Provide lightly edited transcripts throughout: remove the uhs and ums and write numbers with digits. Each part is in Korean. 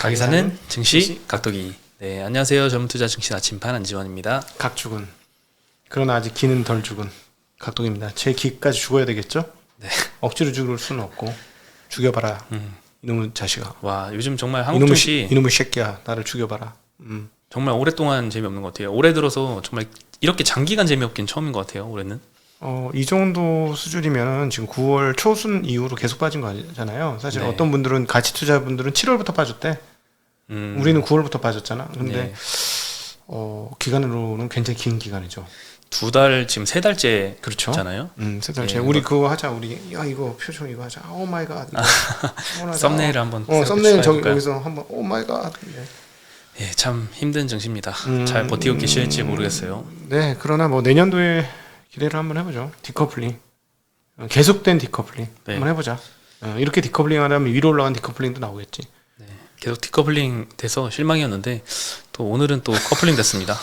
가기사는 증시 각도기. 네, 안녕하세요. 전문투자 증시 아침판 안지원입니다. 각죽은 그러나 아직 기는 덜 죽은 각도기입니다. 제 기까지 죽어야 되겠죠? 네. 억지로 죽을 수는 없고 죽여봐라. 이놈의 자식아. 와, 요즘 정말 한국 증시 이놈의 새끼야. 나를 죽여봐라. 정말 오랫동안 재미없는 것 같아요. 올해 들어서 정말 이렇게 장기간 재미없긴 처음인 것 같아요. 올해는. 이 정도 수준이면 지금 9월 초순 이후로 계속 빠진 거잖아요. 사실 네. 어떤 분들은 가치 투자분들은 7월부터 빠졌대. 우리는 9월부터 빠졌잖아. 근데 네. 기간으로는 굉장히 긴 기간이죠. 2달 지금 3달째 그렇죠. 잖아요. 3달째. 네, 우리 그거 하자. 우리 이거 표정 이거 하자. 오 마이 갓. 썸네일 한번 썸네일 여기서 한번 오 마이 갓. 예, 참 힘든 증시입니다. 잘 버티고 계실지 모르겠어요. 네, 그러나 뭐 내년도에 기대를 한번 해보죠. 디커플링, 계속된 디커플링 네. 한번 해보자. 이렇게 디커플링 하려면 위로 올라간 디커플링도 나오겠지. 네, 계속 디커플링 돼서 실망이었는데 또 오늘은 또 커플링 됐습니다.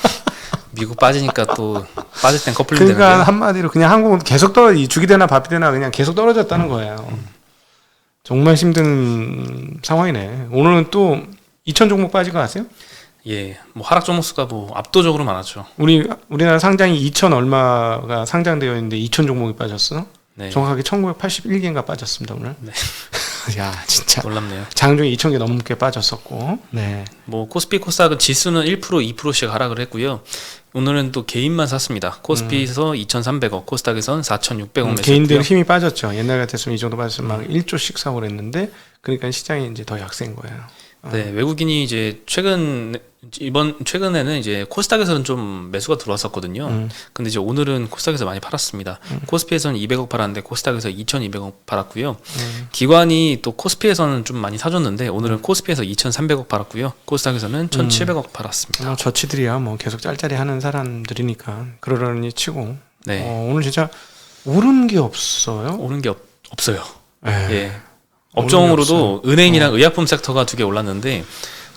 미국 빠지니까 또 빠질 땐 커플링 그러니까 되는데 한마디로 그냥 한국은 계속 죽이 되나 밥이 되나 그냥 계속 떨어졌다는 거예요. 정말 힘든 상황이네. 오늘은 또 2천 종목 빠진 거 아세요? 예, 뭐 하락 종목수가 뭐 압도적으로 많았죠. 우리나라 상장이 2천 얼마가 상장되어 있는데 2천 종목이 빠졌어. 네. 정확하게 1981개인가 빠졌습니다 오늘. 네. 야 진짜 놀랍네요. 장중에 2천 개 넘게 빠졌었고. 네. 뭐 코스피 코스닥은 지수는 1% 2%씩 하락을 했고요. 오늘은 또 개인만 샀습니다. 코스피에서 2,300억, 코스닥에서는 4,600억 매수했고요. 개인들 힘이 빠졌죠. 옛날 같았으면 이 정도 빠졌으면 막 1조씩 사고 그랬는데 그러니까 시장이 이제 더 약세인 거예요. 네, 외국인이 이제 최근에는 이제 코스닥에서는 좀 매수가 들어왔었거든요. 근데 이제 오늘은 코스닥에서 많이 팔았습니다. 코스피에서는 200억 팔았는데 코스닥에서 2,200억 팔았고요. 기관이 또 코스피에서는 좀 많이 사줬는데 오늘은 코스피에서 2,300억 팔았고요. 코스닥에서는 1,700억 팔았습니다. 저치들이야 뭐 계속 짤짤이 하는 사람들이니까 그러려니 치고. 네. 오늘 진짜 오른 게 없어요. 오른 게 없어요. 에이. 예. 업종으로도 은행이랑 의약품 섹터가 두 개 올랐는데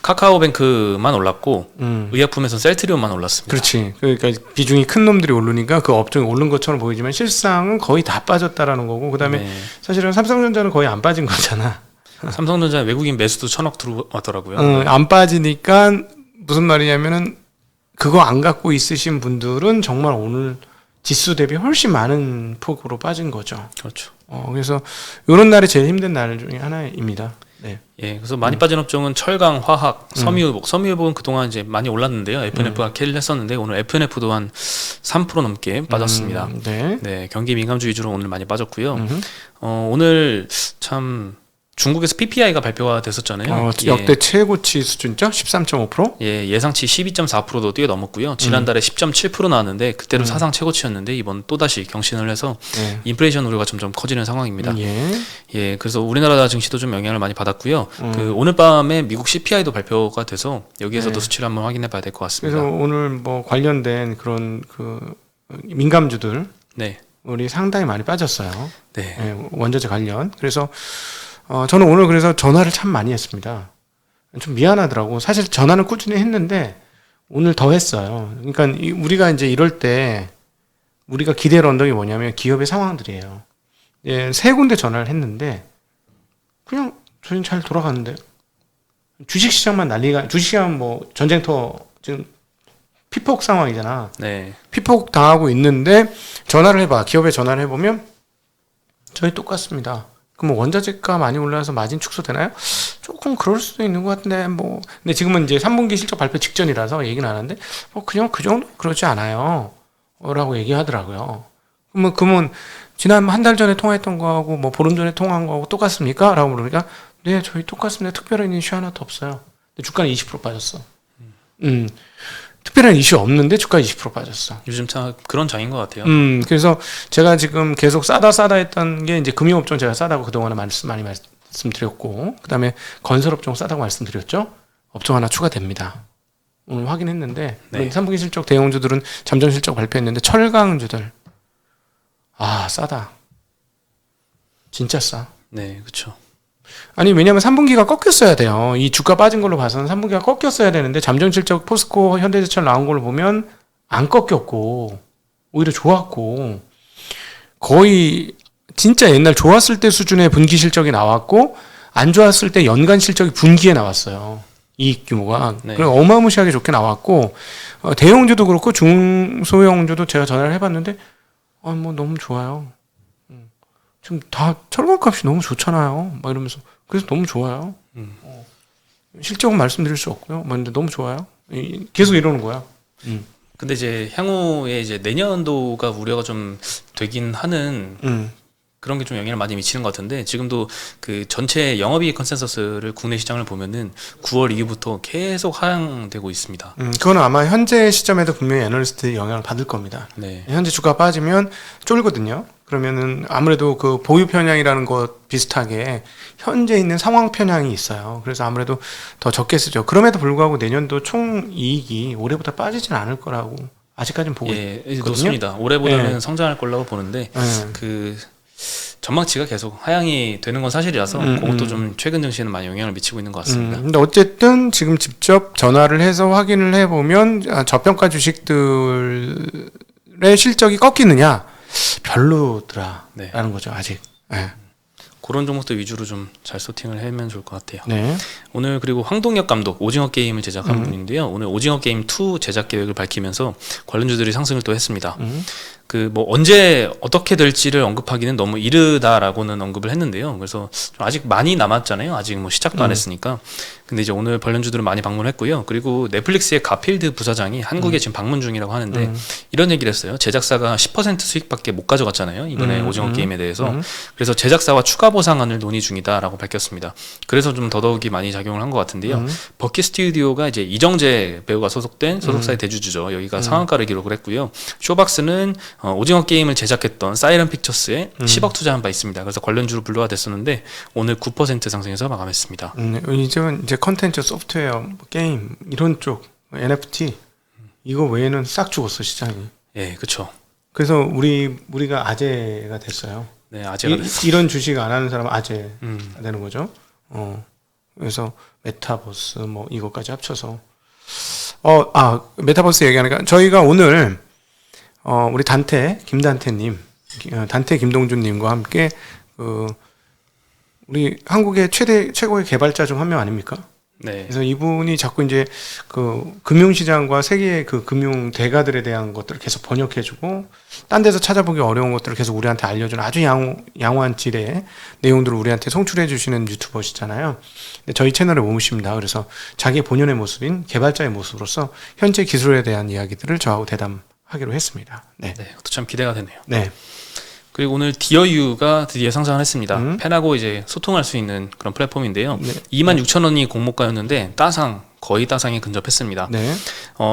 카카오뱅크만 올랐고 의약품에서 셀트리온만 올랐습니다. 그렇지. 그러니까 비중이 큰 놈들이 오르니까 그 업종이 오른 것처럼 보이지만 실상은 거의 다 빠졌다라는 거고 그다음에 네. 사실은 삼성전자는 거의 안 빠진 거잖아. 삼성전자 외국인 매수도 1,000억 들어왔더라고요. 안 빠지니까 무슨 말이냐면은 그거 안 갖고 있으신 분들은 정말 오늘 지수 대비 훨씬 많은 폭으로 빠진 거죠. 그렇죠. 그래서 이런 날이 제일 힘든 날 중에 하나입니다. 네. 예, 그래서 많이 빠진 업종은 철강, 화학, 섬유유복. 섬유유복은 그동안 이제 많이 올랐는데요. FNF가 캐리를 했었는데 오늘 FNF도 한 3% 넘게 빠졌습니다. 네. 네, 경기 민감주 위주로 오늘 많이 빠졌고요. 오늘 참 중국에서 PPI가 발표가 됐었잖아요. 역대 최고치 수준이죠? 13.5%? 예, 예상치 12.4%도 뛰어넘었고요. 지난달에 10.7% 나왔는데 그때로 사상 최고치였는데 이번 또다시 경신을 해서 네. 인플레이션 우려가 점점 커지는 상황입니다. 예. 예, 그래서 우리나라 증시도 좀 영향을 많이 받았고요. 그 오늘 밤에 미국 CPI도 발표가 돼서 여기에서도 네. 수치를 한번 확인해 봐야 될 것 같습니다. 그래서 오늘 뭐 관련된 그런 그 민감주들 네. 우리 상당히 많이 빠졌어요. 네. 예, 원자재 관련. 그래서 저는 오늘 그래서 전화를 참 많이 했습니다. 좀 미안하더라고. 사실 전화는 꾸준히 했는데 오늘 더 했어요. 그러니까 우리가 이제 이럴 때 우리가 기대할 언덕이 뭐냐면 기업의 상황들이에요. 예, 세 군데 전화를 했는데 그냥 저희는 잘 돌아가는데 주식시장만 난리가 주식시장 뭐 전쟁터 지금 피폭 상황이잖아. 네. 피폭 당하고 있는데 전화를 해봐. 기업에 전화를 해보면 저희 똑같습니다. 그럼 원자재가 많이 올라서 마진 축소되나요? 조금 그럴 수도 있는 것 같은데 뭐 근데 지금은 이제 3분기 실적 발표 직전이라서 얘기는 안 하는데 그냥 그 정도 그러지 않아요 라고 얘기하더라고요. 그러면 지난 한 달 전에 통화했던 거하고 뭐 보름 전에 통화한 거하고 똑같습니까? 라고 물으니까 네 저희 똑같습니다. 특별한 이슈 하나도 없어요. 근데 주가는 20% 빠졌어. 특별한 이슈 없는데 주가 20% 빠졌어. 요즘 참 그런 장인 것 같아요. 그래서 제가 지금 계속 싸다 했던 게 이제 금융업종 제가 싸다고 그동안에 많이 말씀드렸고, 그 다음에 건설업종 싸다고 말씀드렸죠? 업종 하나 추가됩니다. 오늘 확인했는데, 네. 3분기 실적 대형주들은 잠정 실적 발표했는데, 철강주들. 싸다. 진짜 싸. 네, 그렇죠. 아니 왜냐면 3분기가 꺾였어야 돼요. 이 주가 빠진 걸로 봐서는 3분기가 꺾였어야 되는데 잠정 실적 포스코 현대제철 나온 걸로 보면 안 꺾였고 오히려 좋았고 거의 진짜 옛날 좋았을 때 수준의 분기 실적이 나왔고 안 좋았을 때 연간 실적이 분기에 나왔어요. 이익 규모가 네. 그리고 어마무시하게 좋게 나왔고 대형주도 그렇고 중소형주도 제가 전화를 해봤는데 뭐 너무 좋아요. 지금 다 철강값이 너무 좋잖아요. 막 이러면서 그래서 너무 좋아요. 실적은 말씀드릴 수 없고요. 근데 너무 좋아요. 계속 이러는 거야. 근데 이제 향후에 이제 내년도가 우려가 좀 되긴 하는 그런 게 좀 영향을 많이 미치는 것 같은데 지금도 그 전체 영업이익 컨센서스를 국내 시장을 보면은 9월 이후부터 계속 하향되고 있습니다. 그거는 아마 현재 시점에도 분명히 애널리스트 영향을 받을 겁니다. 네. 현재 주가 빠지면 쫄거든요. 그러면은 아무래도 그 보유 편향이라는 것 비슷하게 현재 있는 상황 편향이 있어요. 그래서 아무래도 더 적게 쓰죠. 그럼에도 불구하고 내년도 총 이익이 올해보다 빠지진 않을 거라고 아직까지는 보고 있거든요. 높습니다. 올해보다는 예. 성장할 거라고 보는데 예. 그 전망치가 계속 하향이 되는 건 사실이라서 그것도 좀 최근 증시에는 많이 영향을 미치고 있는 것 같습니다. 근데 어쨌든 지금 직접 전화를 해서 확인을 해보면 저평가 주식들의 실적이 꺾이느냐 별로더라라는 네. 거죠 아직. 네. 그런 종목들 위주로 좀 잘 소팅을 하면 좋을 것 같아요. 네. 오늘 그리고 황동혁 감독 오징어 게임을 제작한 분인데요. 오늘 오징어 게임 2 제작 계획을 밝히면서 관련주들이 상승을 또 했습니다. 그 뭐 언제 어떻게 될지를 언급하기는 너무 이르다라고는 언급을 했는데요. 그래서 좀 아직 많이 남았잖아요. 아직 뭐 시작도 안 했으니까. 근데 이제 오늘 관련주들은 많이 방문했고요. 그리고 넷플릭스의 가필드 부사장이 한국에 지금 방문 중이라고 하는데 이런 얘기를 했어요. 제작사가 10% 수익밖에 못 가져갔잖아요. 이번에 오징어 게임에 대해서. 그래서 제작사와 추가 보상안을 논의 중이다라고 밝혔습니다. 그래서 좀 더더욱이 많이 작용을 한 것 같은데요. 버키 스튜디오가 이제 이정재 배우가 소속된 소속사의 대주주죠. 여기가 상한가를 기록을 했고요. 쇼박스는 오징어 게임을 제작했던 사이런 픽처스에 10억 투자한 바 있습니다. 그래서 관련주로 분류가 됐었는데 오늘 9% 상승해서 마감했습니다. 이제 컨텐츠, 소프트웨어, 뭐 게임 이런 쪽 NFT 이거 외에는 싹 죽었어 시장이. 예, 그렇죠. 그래서 우리가 아재가 됐어요. 네, 아재가 이런 주식 안 하는 사람은 아재가 되는 거죠. 그래서 메타버스 뭐 이것까지 합쳐서 메타버스 얘기하니까 저희가 오늘 우리 김단태님, 단태 김동준님과 함께 우리 한국의 최고의 개발자 중 한 명 아닙니까? 네. 그래서 이분이 자꾸 이제 그 금융시장과 세계의 그 금융 대가들에 대한 것들을 계속 번역해주고 딴 데서 찾아보기 어려운 것들을 계속 우리한테 알려주는 아주 양호한 질의 내용들을 우리한테 송출해주시는 유튜버시잖아요. 근데 저희 채널에 모십니다. 그래서 자기의 본연의 모습인 개발자의 모습으로서 현재 기술에 대한 이야기들을 저하고 대담하기로 했습니다. 네. 네, 그것도 참 기대가 되네요. 네. 그리고 오늘 디어유가 드디어 상장을 했습니다. 팬하고 이제 소통할 수 있는 그런 플랫폼인데요. 네. 26,000원이 공모가였는데 거의 따상에 근접했습니다. 네.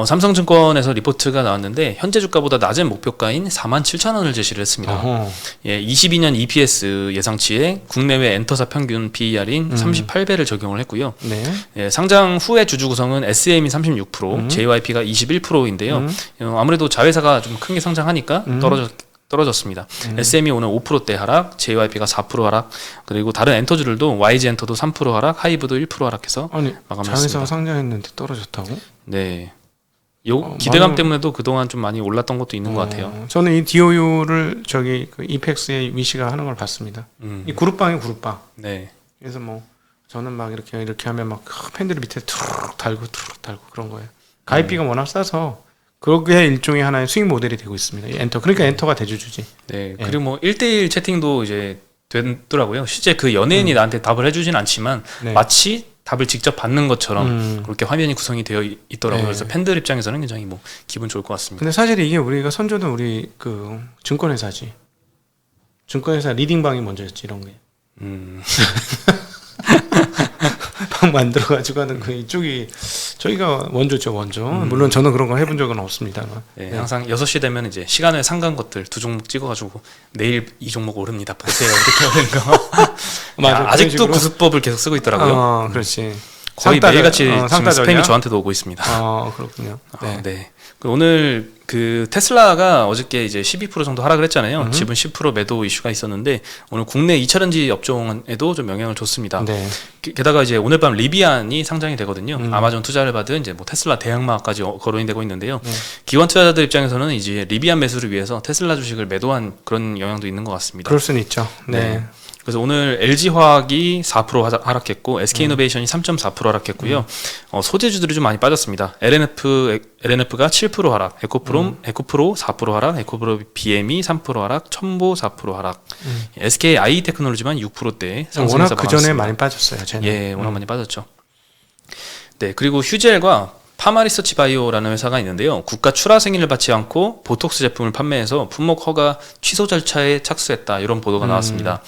삼성증권에서 리포트가 나왔는데 현재 주가보다 낮은 목표가인 47,000원을 제시를 했습니다. 예, 22년 EPS 예상치에 국내외 엔터사 평균 PER인 38배를 적용을 했고요. 네. 예, 상장 후의 주주 구성은 SM이 36%, JYP가 21%인데요. 아무래도 자회사가 좀 큰 게 상장하니까 떨어졌습니다. SM이 오늘 5%대 하락, JYP가 4% 하락, 그리고 다른 엔터주들도 YG 엔터도 3% 하락, 하이브도 1% 하락해서 마감했습니다. 자회사가 상장했는데 떨어졌다고? 네. 기대감 때문에도 그동안 좀 많이 올랐던 것도 있는 것 같아요. 저는 이 DOU를 그 이펙스의 위시가 하는 걸 봤습니다. 이 그룹방이 그룹방. 네. 그래서 뭐 저는 막 이렇게 하면 막 팬들이 밑에 툭 달고 그런 거예요. 가입비가 워낙 싸서 그게 일종의 하나의 수익 모델이 되고 있습니다. 이 엔터. 그러니까 엔터가 대주주지. 네. 그리고 뭐 1대1 채팅도 이제 되더라고요. 실제 그 연예인이 나한테 답을 해주진 않지만 네. 마치 답을 직접 받는 것처럼 그렇게 화면이 구성이 되어 있더라고요. 네. 그래서 팬들 입장에서는 굉장히 뭐 기분 좋을 것 같습니다. 근데 사실 이게 우리가 선조는 우리 그 증권회사지. 증권회사 리딩방이 먼저였지 이런 게. 방 만들어가지고 하는 그 이쪽이 저희가 원조죠 원조. 물론 저는 그런 거 해본 적은 없습니다만. 네, 항상 6시 되면 이제 시간에 상간 것들 2종목 찍어가지고 내일 이 종목 오릅니다. 보세요. 이렇게 하는 거. 맞아. 아직도 그 수법을 계속 쓰고 있더라고요. 그렇지. 거의 매일같이 지금 상따전이야? 스팸이 저한테도 오고 있습니다. 그렇군요. 네. 오늘 그 테슬라가 어저께 이제 12% 정도 하락을 했잖아요. 지분 10% 매도 이슈가 있었는데 오늘 국내 2차전지 업종에도 좀 영향을 줬습니다. 네. 게다가 이제 오늘 밤 리비안이 상장이 되거든요. 아마존 투자를 받은 이제 뭐 테슬라 대항마까지 거론이 되고 있는데요. 기관 투자자들 입장에서는 이제 리비안 매수를 위해서 테슬라 주식을 매도한 그런 영향도 있는 것 같습니다. 그럴 수는 있죠. 네. 네. 그래서 오늘 LG화학이 4% 하락했고 SK이노베이션이 3.4% 하락했고요. 소재주들이 좀 많이 빠졌습니다. LNF가 7% 하락, 에코프로 4% 하락, 에코프로 BM이 3% 하락, 첨보 4% 하락. SKI 테크놀로지만 6%대 상승해서 워낙 그 전에 막았습니다. 많이 빠졌어요. 쟤는. 예, 워낙 많이 빠졌죠. 네, 그리고 휴젤과 파마리서치 바이오라는 회사가 있는데요. 국가 출하 승인을 받지 않고 보톡스 제품을 판매해서 품목 허가 취소 절차에 착수했다. 이런 보도가 나왔습니다.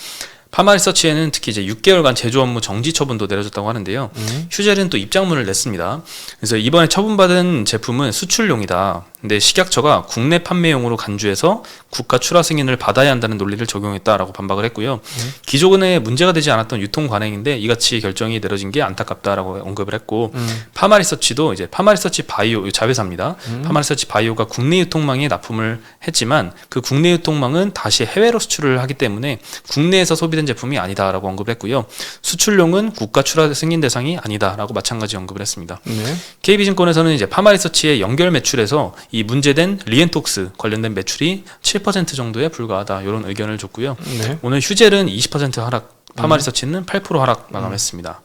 파마리서치에는 특히 이제 6개월간 제조 업무 정지 처분도 내려졌다고 하는데요. 휴젤은 또 입장문을 냈습니다. 그래서 이번에 처분받은 제품은 수출용이다. 근데 식약처가 국내 판매용으로 간주해서 국가 출하 승인을 받아야 한다는 논리를 적용했다라고 반박을 했고요. 기존에 문제가 되지 않았던 유통 관행인데 이같이 결정이 내려진 게 안타깝다라고 언급을 했고, 파마리서치도 이제 파마리서치 바이오 자회사입니다. 파마리서치 바이오가 국내 유통망에 납품을 했지만 그 국내 유통망은 다시 해외로 수출을 하기 때문에 국내에서 소비된 제품이 아니다라고 언급을 했고요. 수출용은 국가 출하 승인 대상이 아니다라고 마찬가지 언급을 했습니다. 네. KB증권에서는 이제 파마리서치의 연결 매출에서 이 문제된 리엔톡스 관련된 매출이 7% 정도에 불과하다, 이런 의견을 줬고요. 네. 오늘 휴젤은 20% 하락, 파마리서치는 8% 하락 마감했습니다.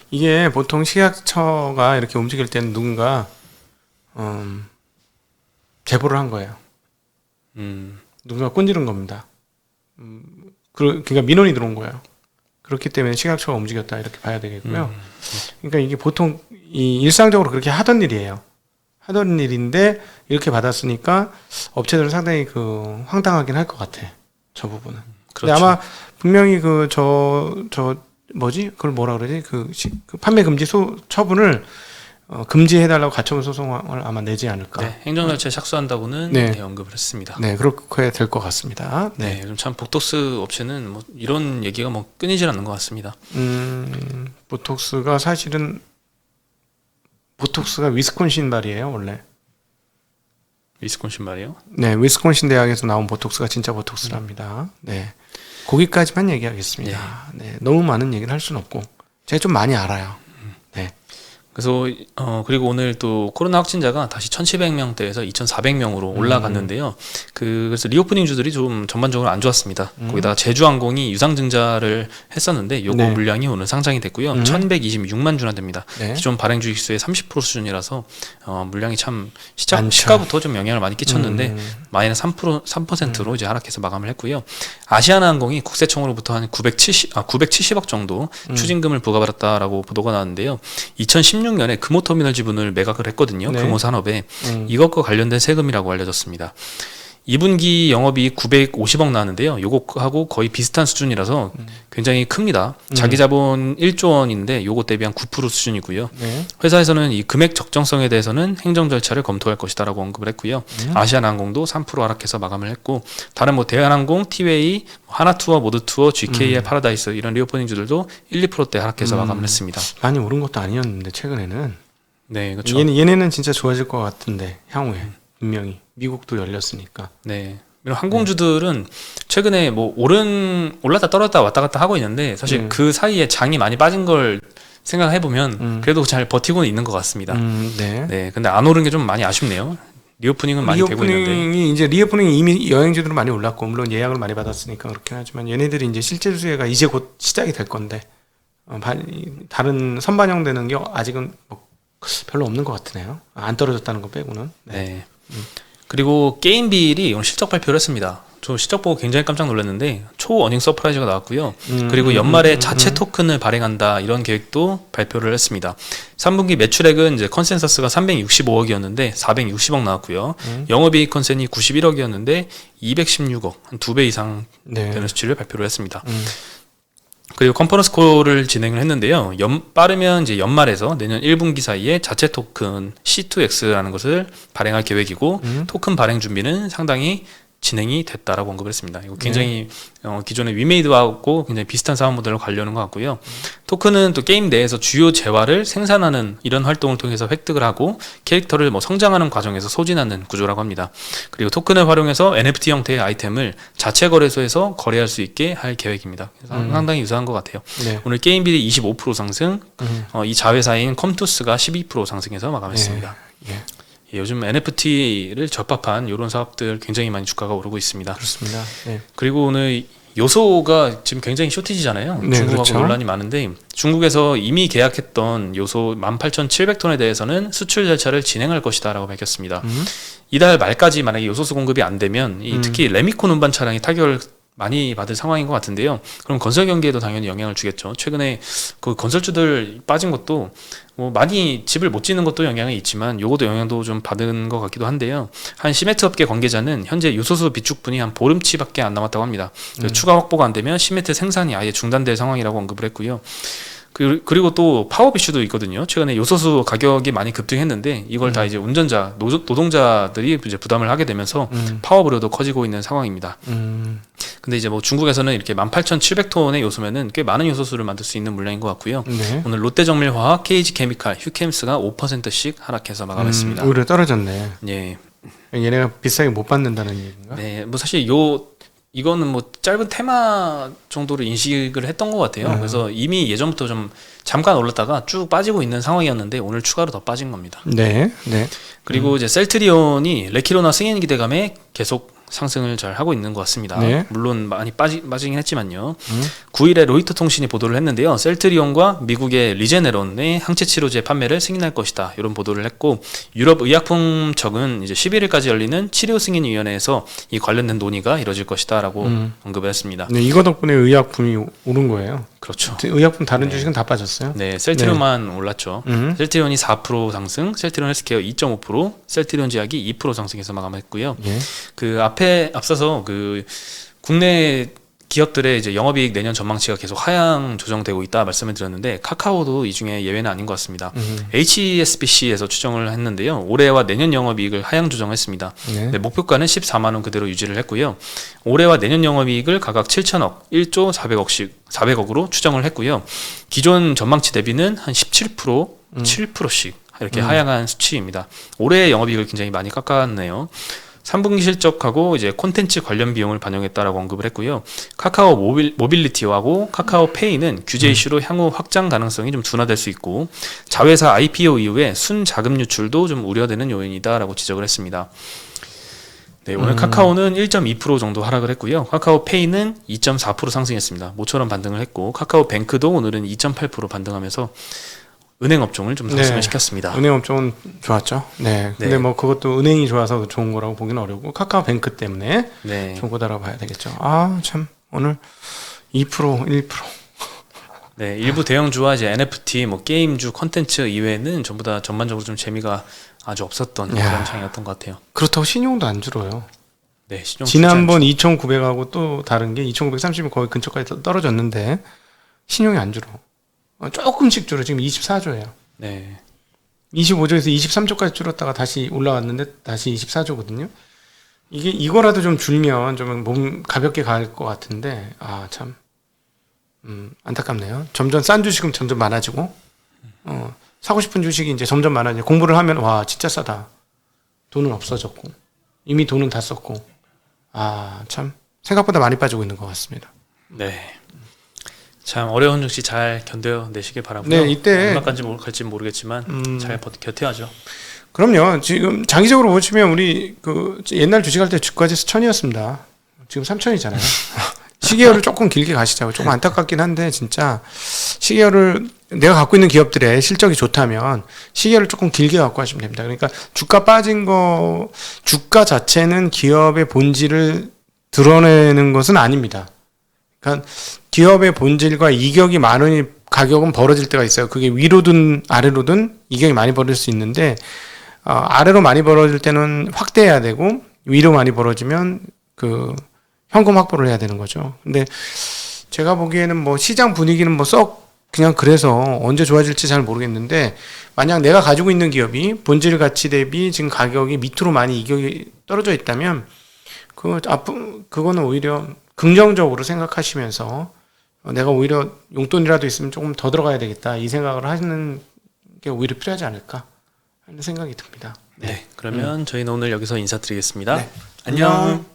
이게 보통 식약처가 이렇게 움직일 때는 누군가 제보를 한 거예요. 누군가 꼰지른 겁니다. 그러니까 민원이 들어온 거예요. 그렇기 때문에 식약처가 움직였다, 이렇게 봐야 되겠고요. 그러니까 이게 보통 일상적으로 그렇게 하던 일이에요. 하던 일인데 이렇게 받았으니까 업체들은 상당히 황당하긴 할 것 같아. 저 부분은. 근데 그렇죠. 아마 분명히 뭐지? 그걸 뭐라 그러지? 그 판매 금지 처분을 금지해달라고 가처분 소송을 아마 내지 않을까. 네, 행정 절차에 착수한다고는 네. 네, 언급을 했습니다. 네, 그렇게 될 것 같습니다. 네, 그럼 참 보톡스 업체는 뭐 이런 얘기가 뭐 끊이질 않는 것 같습니다. 보톡스가 사실은 보톡스가 위스콘신 발이에요, 원래. 위스콘신 말이에요? 네, 위스콘신 대학에서 나온 보톡스가 진짜 보톡스랍니다. 네, 거기까지만 얘기하겠습니다. 네, 너무 많은 얘기를 할 수는 없고 제가 좀 많이 알아요. 네. 그래서 그리고 오늘 또 코로나 확진자가 다시 1,700명대에서 2,400명으로 올라갔는데요. 그래서 리오프닝 주들이 좀 전반적으로 안 좋았습니다. 거기다가 제주항공이 유상증자를 했었는데 요거 네. 물량이 오늘 상장이 됐고요. 1,126만 주나 됩니다. 네. 기존 발행 주식수의 30% 수준이라서 물량이 참 많죠. 시가부터 좀 영향을 많이 끼쳤는데 마이너스 3%로 이제 하락해서 마감을 했고요. 아시아나항공이 국세청으로부터 한 970억 정도 추징금을 부과받았다라고 보도가 나왔는데요. 2016년에 금호터미널 지분을 매각을 했거든요. 네. 금호산업에. 이것과 관련된 세금이라고 알려졌습니다. 2분기 영업이익 950억 나왔는데요. 요거하고 거의 비슷한 수준이라서 굉장히 큽니다. 자기 자본 1조 원인데 요거 대비 한 9% 수준이고요. 네. 회사에서는 이 금액 적정성에 대해서는 행정 절차를 검토할 것이다라고 언급을 했고요. 아시아나항공도 3% 하락해서 마감을 했고, 다른 뭐 대한항공, 티웨이, 하나투어, 모드투어, GK의 파라다이스 이런 리오프닝주들도 1, 2%대 하락해서 마감을 했습니다. 많이 오른 것도 아니었는데 최근에는. 네, 그렇죠. 얘네는 진짜 좋아질 것 같은데 향후에 분명히 미국도 열렸으니까. 네. 이런 항공주들은 최근에 뭐 올랐다 떨어졌다 왔다 갔다 하고 있는데 사실 그 사이에 장이 많이 빠진 걸 생각해 보면 그래도 잘 버티고는 있는 것 같습니다. 네. 네. 근데 안 오른 게 좀 많이 아쉽네요. 리오프닝은 많이 되고 있는데. 리오프닝이 이미 여행주들은 많이 올랐고 물론 예약을 많이 받았으니까 그렇긴 하지만 얘네들이 이제 실제 수혜가 이제 곧 시작이 될 건데 다른 선반영되는 게 아직은 뭐 별로 없는 것 같으네요. 안 떨어졌다는 거 빼고는. 네. 그리고 게임빌이 오늘 실적 발표를 했습니다. 저 실적 보고 굉장히 깜짝 놀랐는데 초어닝 서프라이즈가 나왔고요. 그리고 연말에 자체 토큰을 발행한다, 이런 계획도 발표를 했습니다. 3분기 매출액은 이제 컨센서스가 365억이었는데 460억 나왔고요. 영업이익 컨센이 91억이었는데 216억, 한 2배 이상 되는 수치를 발표를 했습니다. 그리고 컨퍼런스 콜을 진행을 했는데요. 빠르면 이제 연말에서 내년 1분기 사이에 자체 토큰 C2X라는 것을 발행할 계획이고, 토큰 발행 준비는 상당히 진행이 됐다라고 언급을 했습니다. 이거 굉장히 기존의 위메이드하고 굉장히 비슷한 사업 모델로 가려는 것 같고요. 토큰은 또 게임 내에서 주요 재화를 생산하는 이런 활동을 통해서 획득을 하고 캐릭터를 뭐 성장하는 과정에서 소진하는 구조라고 합니다. 그리고 토큰을 활용해서 NFT 형태의 아이템을 자체 거래소에서 거래할 수 있게 할 계획입니다. 그래서 상당히 유사한 것 같아요. 네. 오늘 게임빌이 25% 상승, 이 자회사인 컴투스가 12% 상승해서 마감했습니다. 예. 예, 요즘 NFT를 접합한 이런 사업들 굉장히 많이 주가가 오르고 있습니다. 그렇습니다. 네. 그리고 오늘 요소가 지금 굉장히 쇼티지잖아요. 네, 중국하고 그렇죠. 논란이 많은데 중국에서 이미 계약했던 요소 18,700톤에 대해서는 수출 절차를 진행할 것이다라고 밝혔습니다. 이달 말까지 만약에 요소수 공급이 안 되면 특히 레미콘 운반 차량이 타격을 많이 받을 상황인 것 같은데요. 그럼 건설 경기에도 당연히 영향을 주겠죠. 최근에 그 건설주들 빠진 것도 뭐 많이 집을 못 짓는 것도 영향이 있지만 요것도 영향도 좀 받은 것 같기도 한데요. 한 시멘트 업계 관계자는 현재 요소수 비축분이 한 보름치밖에 안 남았다고 합니다. 추가 확보가 안 되면 시멘트 생산이 아예 중단될 상황이라고 언급을 했고요. 그리고 또 파업 이슈도 있거든요. 최근에 요소수 가격이 많이 급등했는데 이걸 다 이제 운전자, 노동자들이 이제 부담을 하게 되면서 파업 우려도 커지고 있는 상황입니다. 근데 이제 뭐 중국에서는 이렇게 18,700톤의 요소면은 꽤 많은 요소수를 만들 수 있는 물량인 것 같고요. 네. 오늘 롯데정밀화학, KG케미칼, 휴캠스가 5%씩 하락해서 마감했습니다. 오히려 떨어졌네. 예. 얘네가 비싸게 못 받는다는 얘기인가? 네, 뭐 사실 이거는 뭐 짧은 테마 정도로 인식을 했던 것 같아요. 그래서 이미 예전부터 좀 잠깐 올랐다가 쭉 빠지고 있는 상황이었는데 오늘 추가로 더 빠진 겁니다. 네, 네. 그리고 이제 셀트리온이 레키로나 승인 기대감에 계속 상승을 잘 하고 있는 것 같습니다. 네. 물론 많이 빠지긴 했지만요. 9일에 로이터 통신이 보도를 했는데요. 셀트리온과 미국의 리제네론의 항체 치료제 판매를 승인할 것이다. 이런 보도를 했고 유럽 의약품청은 이제 11일까지 열리는 치료 승인 위원회에서 이 관련된 논의가 이뤄질 것이다라고 언급을 했습니다. 네, 이거 덕분에 의약품이 오른 거예요. 그렇죠. 의약품 다른 주식은 다 빠졌어요. 네, 셀트리온만 올랐죠. 셀트리온이 4% 상승, 셀트리온 헬스케어 2.5%, 셀트리온 제약이 2% 상승해서 마감했고요. 예. 그 앞서서 그 국내 기업들의 이제 영업이익 내년 전망치가 계속 하향 조정되고 있다 말씀을 드렸는데 카카오도 이 중에 예외는 아닌 것 같습니다. HSBC에서 추정을 했는데요. 올해와 내년 영업이익을 하향 조정했습니다. 네. 네, 목표가는 14만 원 그대로 유지를 했고요. 올해와 내년 영업이익을 각각 7천억, 1조 400억으로 추정을 했고요. 기존 전망치 대비는 한 17%, 7%씩 이렇게 하향한 수치입니다. 올해의 영업이익을 굉장히 많이 깎았네요. 3분기 실적하고 이제 콘텐츠 관련 비용을 반영했다라고 언급을 했고요. 카카오 모빌리티하고 카카오 페이는 규제 이슈로 향후 확장 가능성이 좀 둔화될 수 있고 자회사 IPO 이후에 순자금 유출도 좀 우려되는 요인이다라고 지적을 했습니다. 네, 오늘 카카오는 1.2% 정도 하락을 했고요. 카카오 페이는 2.4% 상승했습니다. 모처럼 반등을 했고 카카오 뱅크도 오늘은 2.8% 반등하면서 은행 업종을 좀 상승을 네. 시켰습니다. 은행 업종은 좋았죠. 네. 근데 네. 뭐 그것도 은행이 좋아서 좋은 거라고 보기는 어렵고 카카오뱅크 때문에 네. 좋은 거다라고 봐야 되겠죠. 아, 참 오늘 2%, 1%. 네, 일부 대형주와 이제 NFT, 뭐 게임주, 콘텐츠 이외에는 전부 다 전반적으로 좀 재미가 아주 없었던 그런 장이었던 것 같아요. 그렇다고 신용도 안 줄어요. 네, 신용 지난번 2,900하고 또 다른 게 2,930이 거의 근처까지 떨어졌는데 신용이 안 줄어. 조금씩 줄어. 지금 24조예요. 네, 25조에서 23조까지 줄었다가 다시 올라왔는데 다시 24조거든요. 이거라도 좀 줄면 좀 몸 가볍게 갈 것 같은데 참 안타깝네요. 점점 싼 주식은 점점 많아지고 사고 싶은 주식이 이제 점점 많아지고 공부를 하면 와 진짜 싸다. 돈은 없어졌고 이미 돈은 다 썼고 참 생각보다 많이 빠지고 있는 것 같습니다. 네. 참 어려운 정치 잘 견뎌내시길 바라고요. 네, 이때 얼마까지 갈지 모르겠지만 잘 견뎌야죠. 그럼요. 지금 장기적으로 보시면 우리 그 옛날 주식할 때 주가지 1,000이었습니다. 지금 3,000이잖아요. 시계열을 조금 길게 가시자고. 조금 안타깝긴 한데 진짜 시계열을 내가 갖고 있는 기업들의 실적이 좋다면 시계열을 조금 길게 갖고 하시면 됩니다. 그러니까 주가 빠진 거 주가 자체는 기업의 본질을 드러내는 것은 아닙니다. 그러니까 기업의 본질과 이격이 많으니 가격은 벌어질 때가 있어요. 그게 위로든 아래로든 이격이 많이 벌어질 수 있는데 아래로 많이 벌어질 때는 확대해야 되고 위로 많이 벌어지면 그 현금 확보를 해야 되는 거죠. 근데 제가 보기에는 뭐 시장 분위기는 뭐 썩 그냥 그래서 언제 좋아질지 잘 모르겠는데 만약 내가 가지고 있는 기업이 본질 가치 대비 지금 가격이 밑으로 많이 이격이 떨어져 있다면 그거는 오히려 긍정적으로 생각하시면서 내가 오히려 용돈이라도 있으면 조금 더 들어가야 되겠다 이 생각을 하시는 게 오히려 필요하지 않을까 하는 생각이 듭니다. 네, 그러면 저희는 오늘 여기서 인사드리겠습니다. 네. 안녕. 안녕.